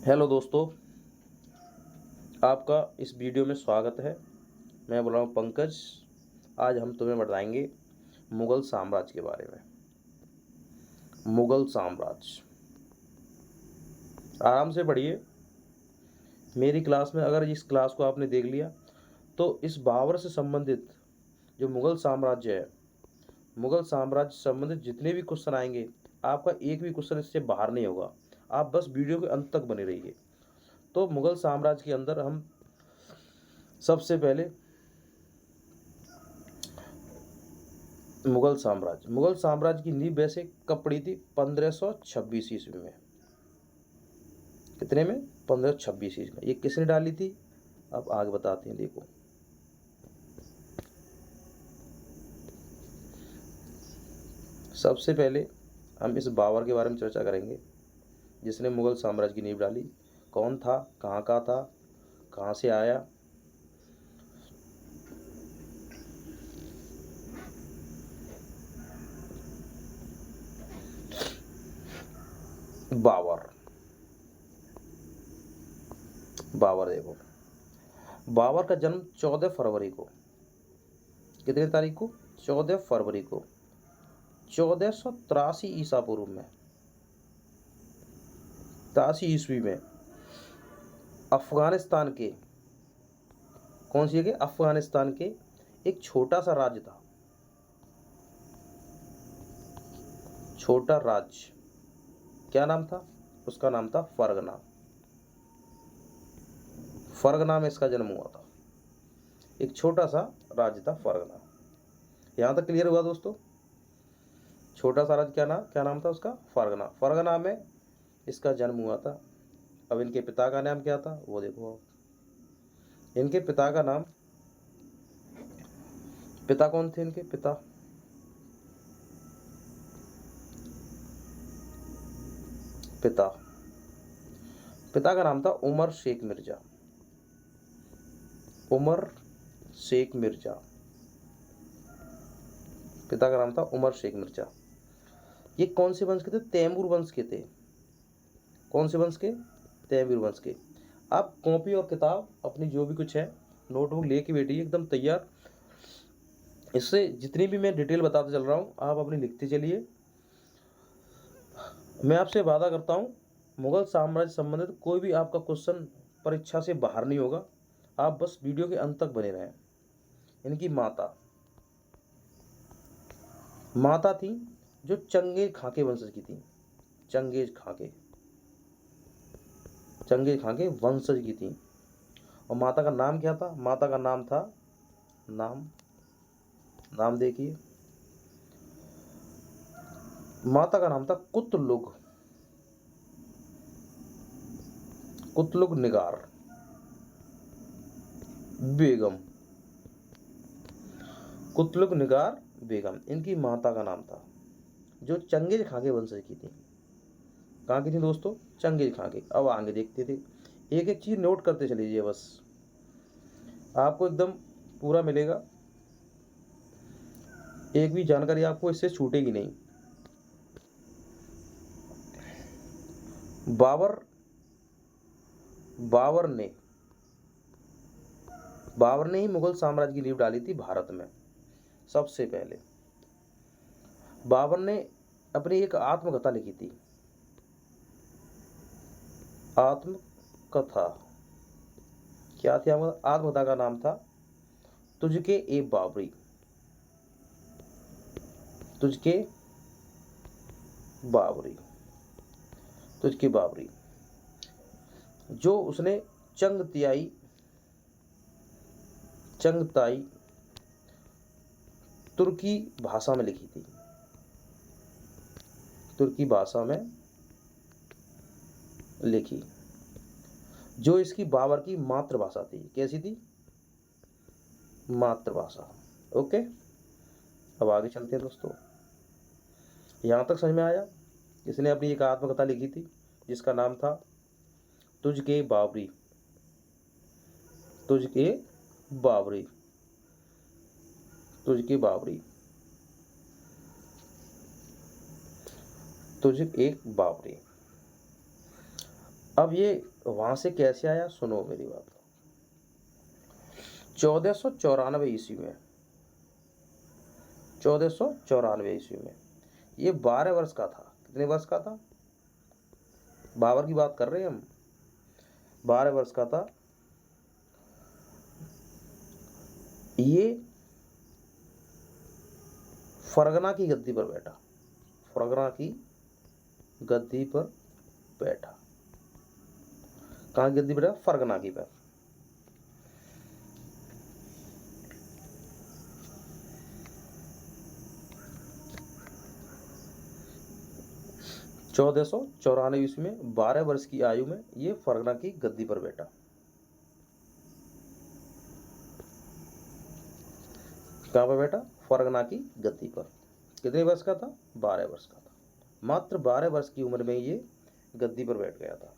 Hello दोस्तों, आपका इस वीडियो में स्वागत है। मैं बोल रहा हूँ पंकज। आज हम तुम्हें बताएंगे मुग़ल साम्राज्य के बारे में। मुग़ल साम्राज्य, आराम से पढ़िए। मेरी क्लास में अगर इस क्लास को आपने देख लिया तो इस बाबर से संबंधित जो मुग़ल साम्राज्य है, मुग़ल साम्राज्य से संबंधित जितने भी क्वेश्चन आएंगे, आपका एक भी क्वेश्चन इससे बाहर नहीं होगा। आप बस वीडियो के अंत तक बने रहिए। तो मुग़ल साम्राज्य के अंदर हम सबसे पहले मुग़ल साम्राज्य की नींव वैसे कब पड़ी थी? 1526 ईस्वी में। कितने में? 1526 ईस्वी में। ये किसने डाली थी? अब आगे बताते हैं, देखो। सबसे पहले हम इस बाबर के बारे में चर्चा करेंगे जिसने मुग़ल साम्राज्य की नींव डाली। कौन था? कहाँ का था? कहाँ से आया? बाबर। बाबर देखो, बाबर का जन्म 14 फरवरी को, कितने तारीख को? 14 फरवरी को 1483 ईसा पूर्व में, 83 ईस्वी में अफगानिस्तान के, कौन सी जगह? अफगानिस्तान के एक छोटा सा राज्य था, छोटा राज्य। क्या नाम था उसका? नाम था फरगना। फरगना में इसका जन्म हुआ था। एक छोटा सा राज्य था फरगना। यहां तक क्लियर हुआ दोस्तों? छोटा सा राज्य, क्या नाम था उसका? फरगना। फरगना में इसका जन्म हुआ था। अब इनके पिता का नाम क्या था वो देखो आप। इनके पिता का नाम, पिता कौन थे इनके? पिता पिता का नाम था उमर शेख मिर्जा। उमर शेख मिर्जा, पिता का नाम था उमर शेख मिर्जा। ये कौन से वंश के थे? तैमूर वंश के थे। कौन से वंश के? तैमूर वंश के। आप कॉपी और किताब अपनी जो भी कुछ है, नोटबुक लेके बैठिए एकदम तैयार। इससे जितनी भी मैं डिटेल बताता चल रहा हूँ, आप अपनी लिखते चलिए। मैं आपसे वादा करता हूँ, मुगल साम्राज्य संबंधित कोई भी आपका क्वेश्चन परीक्षा से बाहर नहीं होगा। आप बस वीडियो के अंत तक बने रहें। इनकी माता थी जो चंगेज खां वंशज की थी। चंगेज खां के वंशज की थी। और माता का नाम क्या था? माता का नाम था, नाम देखिए, माता का नाम था कुतलुग निगार बेगम। कुतलुग निगार बेगम इनकी माता का नाम था, जो चंगेज खां के वंशज की थी। कहाँ की थी दोस्तों? चंगेज खां के। अब आगे देखते थे, एक एक चीज नोट करते चलीजिए, बस आपको एकदम पूरा मिलेगा। एक भी जानकारी आपको इससे छूटेगी नहीं। बाबर बाबर ने बाबर ने ही मुगल साम्राज्य की नींव डाली थी भारत में। सबसे पहले बाबर ने अपनी एक आत्मकथा लिखी थी। आत्मकथा क्या थी? आत्मकथा का नाम था तुझके ए बाबरी। तुझके बाबरी तुझके बाबरी, जो उसने चंगताई तुर्की भाषा में लिखी थी। तुर्की भाषा में लिखी, जो इसकी बाबर की मातृभाषा थी। कैसी थी? मातृभाषा। ओके, अब आगे चलते हैं दोस्तों। यहां तक समझ में आया? इसने अपनी एक आत्मकथा लिखी थी जिसका नाम था तुझके बाबरी। तुझके बाबरी तुझके बाबरी तुझ एक बाबरी। अब ये वहां से कैसे आया, सुनो मेरी बात। 1494 ईस्वी में, 1494 ईस्वी में ये 12 वर्ष का था। कितने वर्ष का था, बाबर की बात कर रहे हैं हम, 12 वर्ष का था। ये फरगना की गद्दी पर बैठा, फरगना की गद्दी पर बैठा। कहाँ की गद्दी पर बैठा, फरगना की पर। चौदह सौ चौरानवे ईस्वी में 12 वर्ष की आयु में ये फरगना की गद्दी पर बैठा। कहाँ पर बैठा, फरगना की गद्दी पर। कितने वर्ष का था, 12 वर्ष का था। मात्र 12 वर्ष की उम्र में ये गद्दी पर बैठ गया था।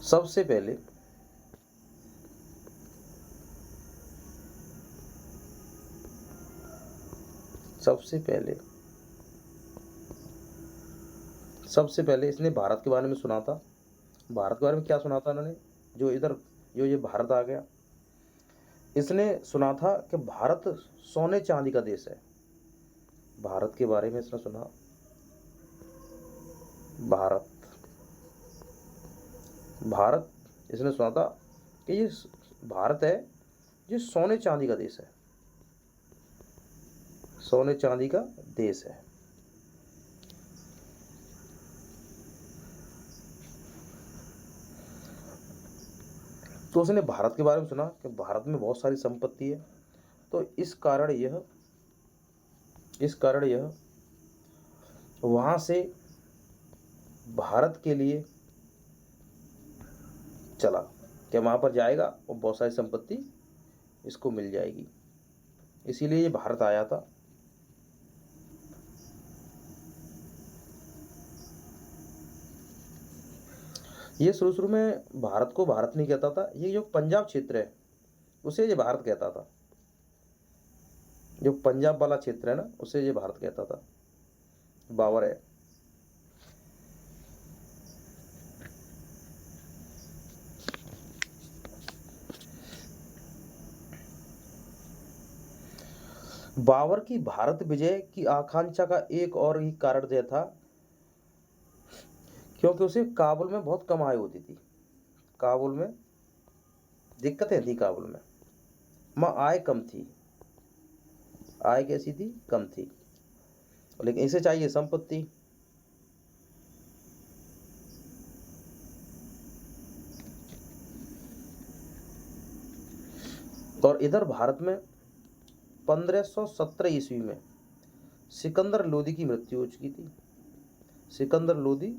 सबसे पहले इसने भारत के बारे में सुना था। भारत के बारे में क्या सुना था इन्होंने, जो इधर जो ये भारत आ गया, इसने सुना था कि भारत सोने चांदी का देश है। भारत के बारे में इसने सुना, भारत इसने सुना था कि ये भारत है, ये सोने चांदी का देश है, सोने चांदी का देश है। तो उसने भारत के बारे में सुना कि भारत में बहुत सारी संपत्ति है, तो इस कारण यह वहां से भारत के लिए चला कि वहां पर जाएगा और बहुत सारी संपत्ति इसको मिल जाएगी, इसीलिए ये भारत आया था। ये शुरू में भारत को भारत नहीं कहता था, ये जो पंजाब क्षेत्र है उसे ये भारत कहता था, जो पंजाब वाला क्षेत्र है ना उसे ये भारत कहता था। बाबर है। बाबर की भारत विजय की आकांक्षा का एक और ही कारण यह था क्योंकि उसे काबुल में बहुत कम आय होती थी। काबुल में दिक्कतें थी, काबुल में आय कम थी। आय कैसी थी, कम थी, लेकिन इसे चाहिए संपत्ति। और इधर भारत में 1517 ईस्वी में सिकंदर लोदी की मृत्यु हो चुकी थी। सिकंदर लोदी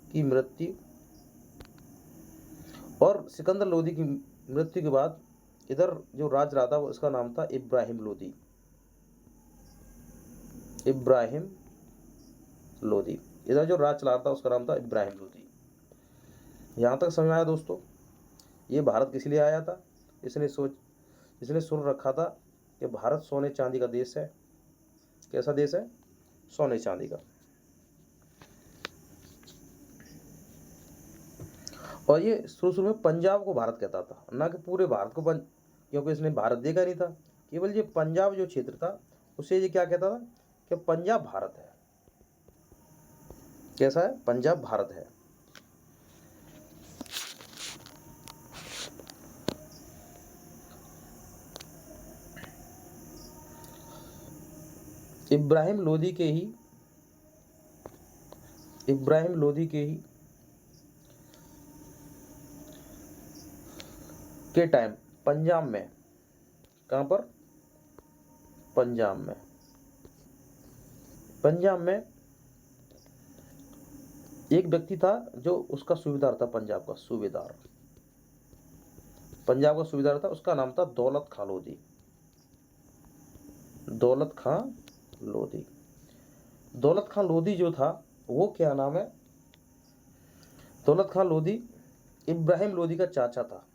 की मृत्यु, और सिकंदर लोदी की मृत्यु के बाद इधर जो राज रहा था वो उसका नाम था इब्राहिम लोदी। इब्राहिम लोदी, इधर जो राज चला रहा था उसका नाम था इब्राहिम लोदी। यहाँ तक समझ में आया दोस्तों, ये भारत किस लिए आया था। इसने सुन रखा था कि भारत सोने चांदी का देश है। कैसा देश है, सोने चांदी का। और ये शुरू में पंजाब को भारत कहता था, ना कि पूरे भारत को क्योंकि इसने भारत देखा नहीं था, केवल ये पंजाब जो क्षेत्र था उसे ये क्या कहता था कि पंजाब भारत है। कैसा है, पंजाब भारत है। इब्राहिम लोदी के टाइम पंजाब में, कहां पर, पंजाब में एक व्यक्ति था जो उसका सूबेदार था, पंजाब का सूबेदार था, उसका नाम था दौलत खां लोधी। दौलत खां लोधी जो था वो क्या नाम है, दौलत खां लोधी इब्राहिम लोधी का चाचा था।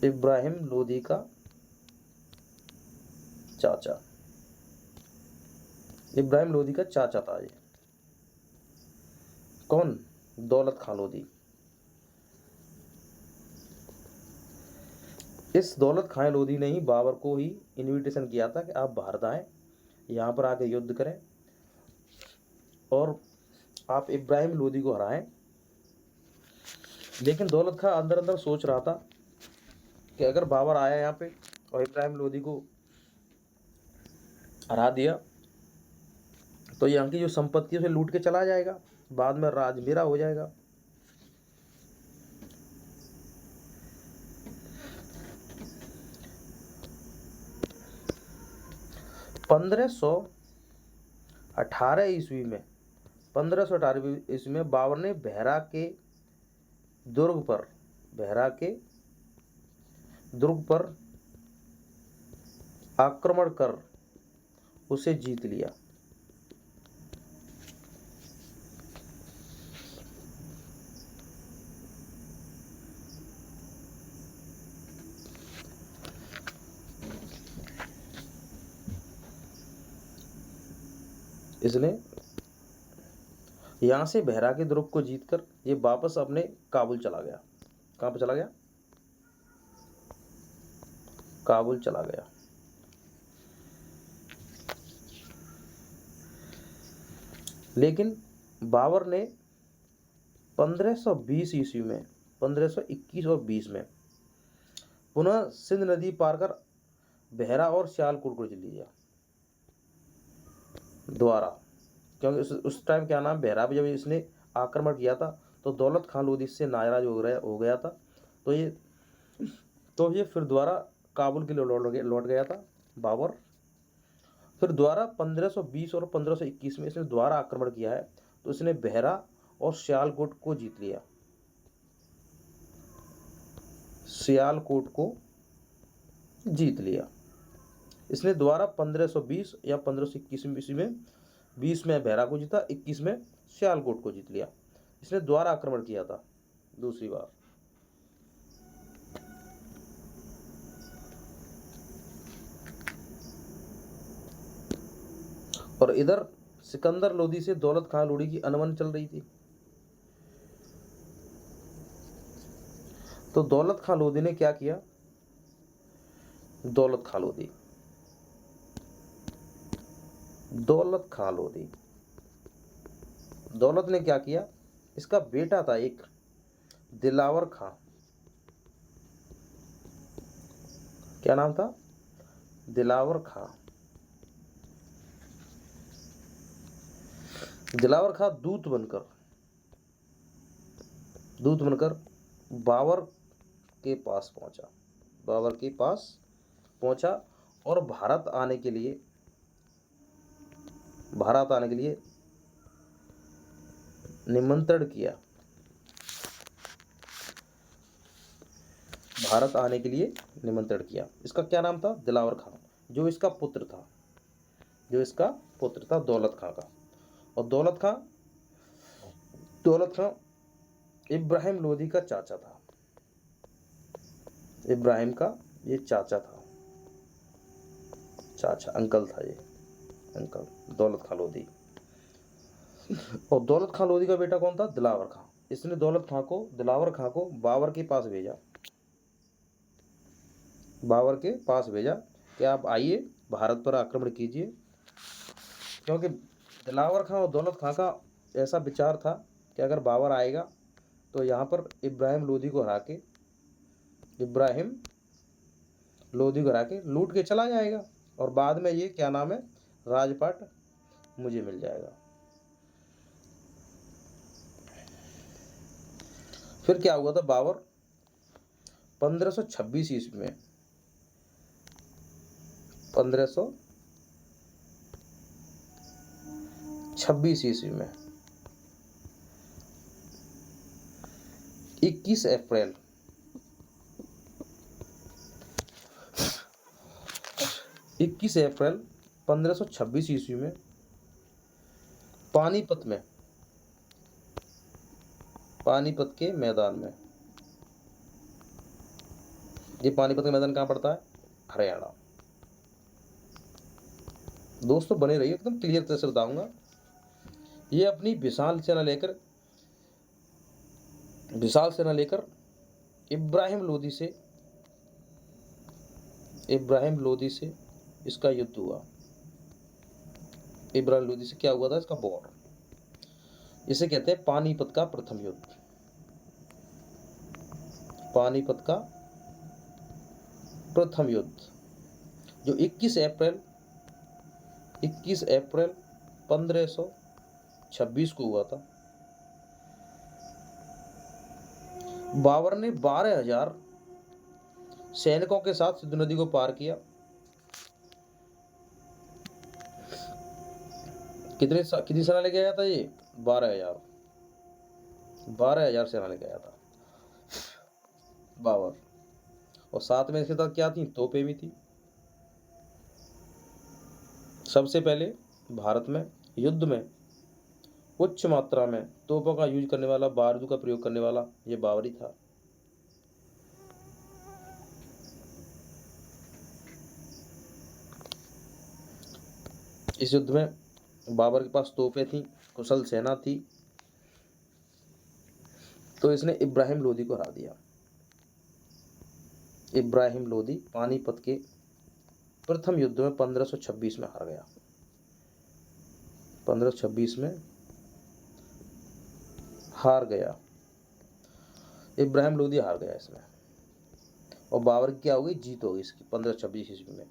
इब्राहिम लोधी का चाचा। इब्राहिम लोदी का चाचा था ये। कौन? दौलत खां लोदी। इस दौलत खां लोदी ने ही बाबर को ही इनविटेशन किया था कि आप भारत आएं, यहाँ पर आके युद्ध करें और आप इब्राहिम लोदी को हराएं। लेकिन दौलत खां अंदर अंदर सोच रहा था कि अगर बाबर आया यहाँ पे और इब्राहिम लोदी को हरा दिया तो यहाँ की जो संपत्ति है उसे लूट के चला जाएगा, बाद में राज मेरा हो जाएगा। पंद्रह सौ अठारह ईस्वी में 1518 ईस्वी में बाबर ने बहरा के दुर्ग पर आक्रमण कर उसे जीत लिया। इसने यहां से बहरा के दुर्ग को जीतकर ये वापस अपने काबुल चला गया। कहां पर चला गया? काबुल चला गया। लेकिन बाबर ने 1520 ईस्वी में 1521 और 20 में पुनः सिंध नदी पार कर बहरा और सियालकोट को जीत लिया द्वारा। क्योंकि उस टाइम क्या नाम, बहरा पे जब इसने आक्रमण किया था तो दौलत खां लोदी से नाराज हो गया था। तो ये फिर दोबारा काबुल के लिए लौट गया था बाबर। फिर दोबारा 1520 और 1521 में इसने दोबारा आक्रमण किया है तो इसने बहरा और सियालकोट को जीत लिया। सियालकोट को जीत लिया इसने दोबारा 1520 या 1521 ईस्वी में। 20 में बहरा को जीता, 21 में सियालकोट को जीत लिया। इसने दोबारा आक्रमण किया था दूसरी बार। और इधर सिकंदर लोदी से दौलत खां लोदी की अनबन चल रही थी। तो दौलत खां लोदी ने क्या किया? दौलत खां लोदी दौलत ने क्या किया? इसका बेटा था एक दिलावर खां। क्या नाम था? दिलावर खां। दिलावर खां दूत बनकर बाबर के पास पहुंचा और भारत आने के लिए निमंत्रण किया। इसका क्या नाम था? दिलावर खां, जो इसका पुत्र था दौलत खां का। और दौलत खां इब्राहिम लोदी का चाचा था। इब्राहिम का ये चाचा था, अंकल था ये, दौलत खां लोदी। और दौलत खां लोदी का बेटा कौन था? दिलावर खां। इसने दिलावर खां को बाबर के पास भेजा कि आप आइए, भारत पर आक्रमण कीजिए। क्योंकि दिलावर खां और दौलत खां का ऐसा विचार था कि अगर बाबर आएगा तो यहाँ पर इब्राहिम लोदी को हरा के लूट के चला जाएगा और बाद में ये क्या नाम है, राजपाट मुझे मिल जाएगा। फिर क्या हुआ था? बाबर 1526 ईस्वी में 1526 ईस्वी में 21 अप्रैल 1526 ईस्वी में पानीपत के मैदान में, ये पानीपत का मैदान कहाँ पड़ता है? हरियाणा। दोस्तों बने रहिए, एकदम क्लियर तरह से बताऊंगा। ये अपनी विशाल सेना लेकर इब्राहिम लोदी से इसका युद्ध हुआ। इब्राहिम लोदी से क्या हुआ था इसका वॉर। इसे कहते हैं पानीपत का प्रथम युद्ध। पानीपत का प्रथम युद्ध जो 21 अप्रैल 1526 को हुआ था। बाबर ने 12,000 सैनिकों के साथ सिंधु नदी को पार किया। कितनी सेना लेके आया था ये? 12,000 सेना लेके आया था बाबर। और साथ में इसके साथ क्या थी? तोपें भी थी। सबसे पहले भारत में युद्ध में उच्च मात्रा में तोपों का यूज करने वाला, बारूद का प्रयोग करने वाला ये बाबर ही था। इस युद्ध में बाबर के पास तोपें थी, कुशल सेना थी, तो इसने इब्राहिम लोदी को हरा दिया। इब्राहिम लोदी पानीपत के प्रथम युद्ध में 1526 में हार गया। 1526 में हार गया, इब्राहिम लोदी हार गया इसमें। और बाबर की क्या हो गई? जीत हो गई इसकी 1526 ईस्वी में।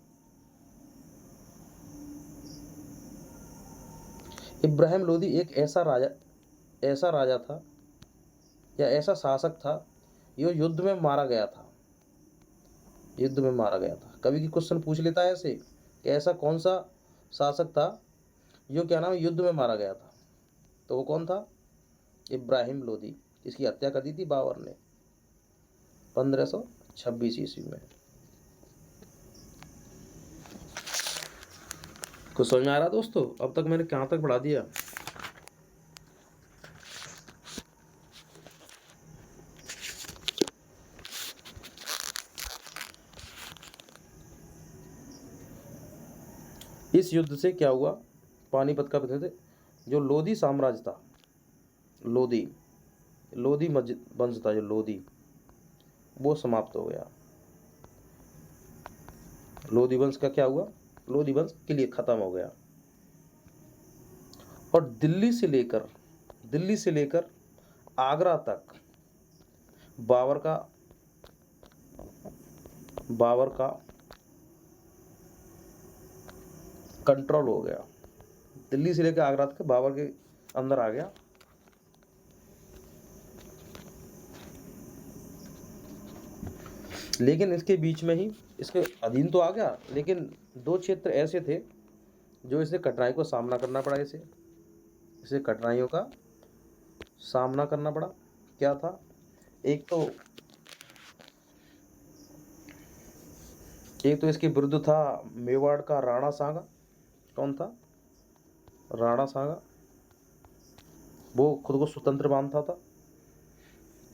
इब्राहिम लोदी एक ऐसा राजा था या ऐसा शासक था जो युद्ध में मारा गया था। कभी की क्वेश्चन पूछ लेता है ऐसे कि ऐसा कौन सा शासक था जो क्या नाम युद्ध में मारा गया था, तो वो कौन था? इब्राहिम लोदी। इसकी हत्या कर दी थी बाबर ने 1526 ईस्वी में। कुछ समझ में आ रहा दोस्तों? अब तक मैंने कहाँ तक पढ़ा दिया? इस युद्ध से क्या हुआ? पानीपत का प्रसिद्ध जो लोधी साम्राज्य था, लोधी वंश था जो लोधी, वो समाप्त हो गया। लोधी वंश का क्या हुआ? लोधी वंश के लिए खत्म हो गया। और दिल्ली से लेकर आगरा तक बाबर का कंट्रोल हो गया। दिल्ली से लेकर आगरा तक बाबर के अंदर आ गया। लेकिन इसके बीच में ही इसके अधीन तो आ गया, लेकिन दो क्षेत्र ऐसे थे जो इसे कठिनाई को सामना करना पड़ा। इसे कठिनाइयों का सामना करना पड़ा। क्या था? एक तो इसके विरुद्ध था मेवाड़ का राणा सांगा। कौन था? राणा सांगा। वो खुद को स्वतंत्र मानता था,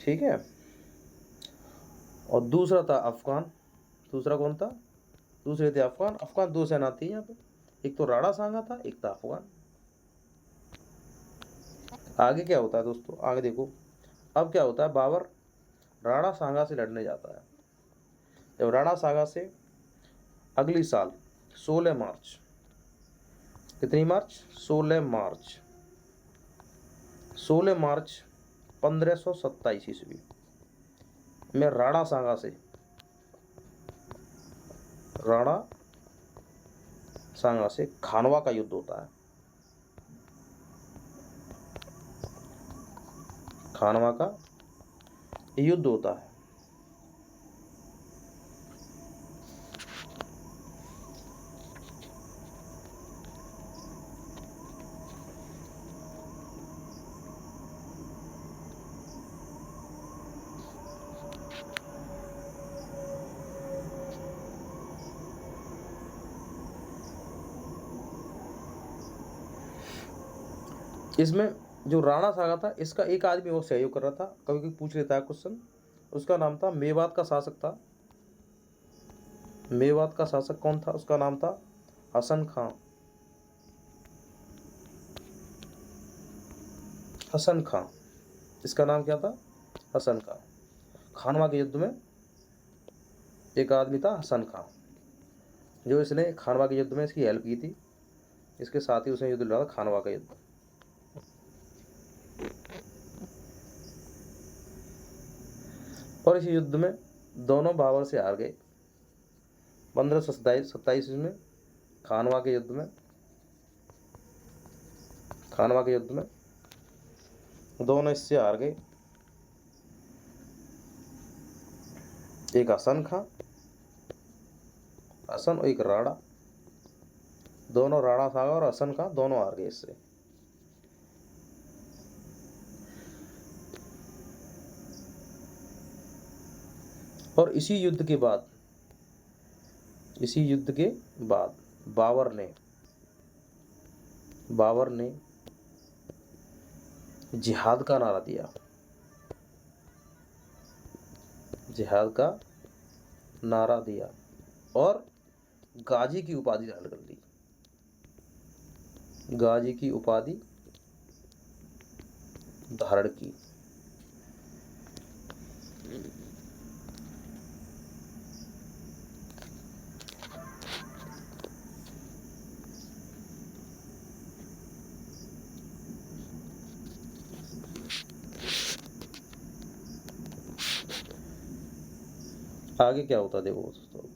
ठीक है। और दूसरा था अफगान। दूसरा कौन था? दूसरे थे अफगान। अफगान दो सेना थी यहाँ पे, एक तो राणा सांगा था, एक था अफगान। आगे क्या होता है दोस्तों? आगे देखो, अब क्या होता है? बाबर राणा सांगा से लड़ने जाता है। जब राणा सांगा से अगली साल 16 मार्च, कितनी मार्च? 16 मार्च 1527 ईस्वी में राणा सांगा से खानवा का युद्ध होता है। खानवा का युद्ध होता है। इसमें जो राणा सांगा था, इसका एक आदमी और सहयोग कर रहा था। कभी कभी पूछ लेता है क्वेश्चन। उसका नाम था, मेवात का शासक था। मेवात का शासक कौन था? उसका नाम था हसन खां। हसन खां। इसका नाम क्या था? हसन खां। खानवा के युद्ध में एक आदमी था हसन खां, जो इसने खानवा के युद्ध में इसकी हेल्प की थी। इसके साथ ही उसने युद्ध लड़ा था, खानवा का युद्ध। और इस युद्ध में दोनों बाबर से हार गए। 1527 में खानवा के युद्ध में दोनों इससे हार गए। एक हसन खां, हसन और एक राणा, दोनों राणा साहब और हसन खां दोनों हार गए इससे। और इसी युद्ध के बाद बाबर ने जिहाद का नारा दिया। जिहाद का नारा दिया और गाजी की उपाधि धारण कर ली। गाजी की उपाधि धारण की। आगे क्या होता देखो दोस्तों।